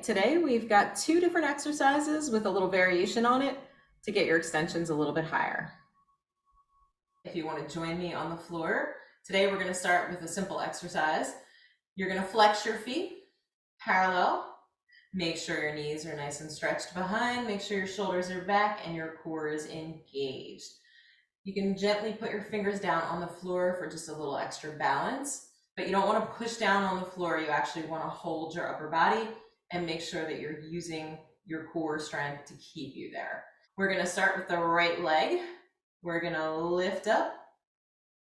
Today we've got two different exercises with a little variation on it to get your extensions a little bit higher. If you want to join me on the floor, today we're going to start with a simple exercise. You're going to flex your feet parallel. Make sure your knees are nice and stretched behind. Make sure your shoulders are back and your core is engaged. You can gently put your fingers down on the floor for just a little extra balance, but you don't want to push down on the floor. You actually want to hold your upper body and make sure that you're using your core strength to keep you there. We're going to start with the right leg. We're going to lift up,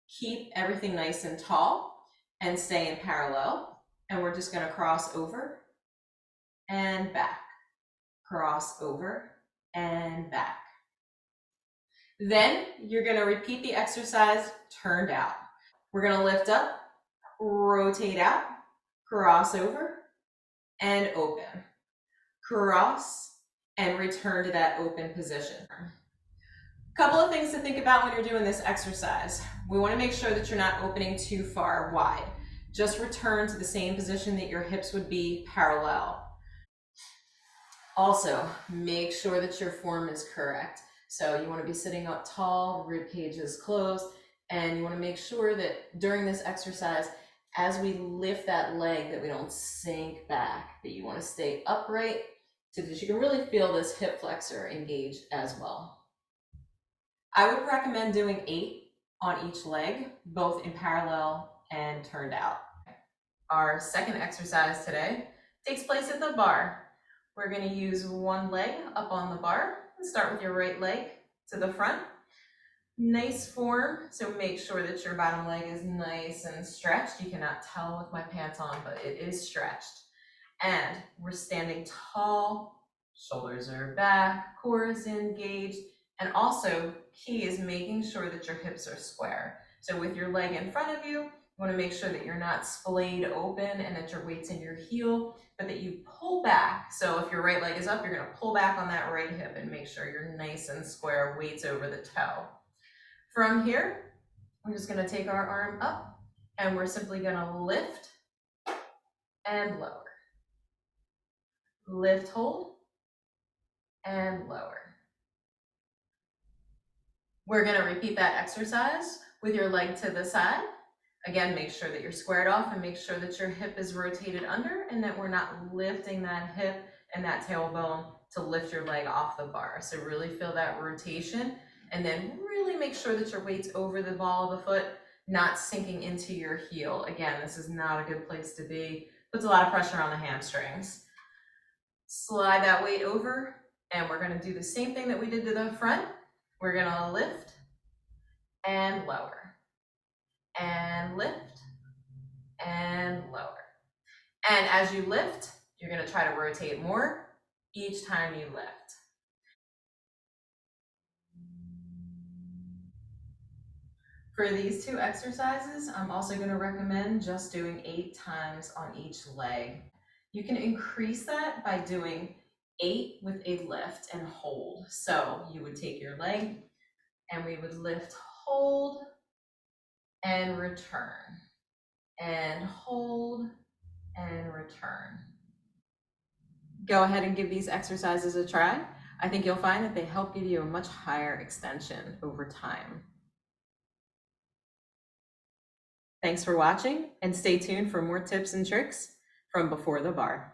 keep everything nice and tall, and stay in parallel. And we're just going to cross over and back, cross over and back. Then you're going to repeat the exercise turned out. We're going to lift up, rotate out, cross over, and open. Cross and return to that open position. A couple of things to think about when you're doing this exercise. We want to make sure that you're not opening too far wide. Just return to the same position that your hips would be parallel. Also, make sure that your form is correct. So you want to be sitting up tall, rib cage is closed, and you want to make sure that during this exercise, as we lift that leg, that we don't sink back, that you want to stay upright so that you can really feel this hip flexor engage as well. I would recommend doing 8 on each leg, both in parallel and turned out. Our second exercise today takes place at the bar. We're going to use one leg up on the bar. Start with your right leg to the front. Nice form, so make sure that your bottom leg is nice and stretched. You cannot tell with my pants on, but it is stretched. And we're standing tall, shoulders are back, core is engaged, and also key is making sure that your hips are square. So with your leg in front of you, you want to make sure that you're not splayed open and that your weight's in your heel, but that you pull back. So if your right leg is up, you're going to pull back on that right hip and make sure you're nice and square, weight's over the toe. From here, we're just going to take our arm up and we're simply going to lift and lower. Lift, hold, and lower. We're going to repeat that exercise with your leg to the side. Again, make sure that you're squared off and make sure that your hip is rotated under and that we're not lifting that hip and that tailbone to lift your leg off the bar. So really feel that rotation and then really make sure that your weight's over the ball of the foot, not sinking into your heel. Again, this is not a good place to be. Puts a lot of pressure on the hamstrings. Slide that weight over and we're going to do the same thing that we did to the front. We're going to lift and lower. And lift and lower. And as you lift, you're going to try to rotate more each time you lift. For these two exercises, I'm also going to recommend just doing 8 times on each leg. You can increase that by doing 8 with a lift and hold. So you would take your leg and we would lift, hold, and return, and hold, and return. Go ahead and give these exercises a try. I think you'll find that they help give you a much higher extension over time. Thanks for watching and stay tuned for more tips and tricks from Before the Bar.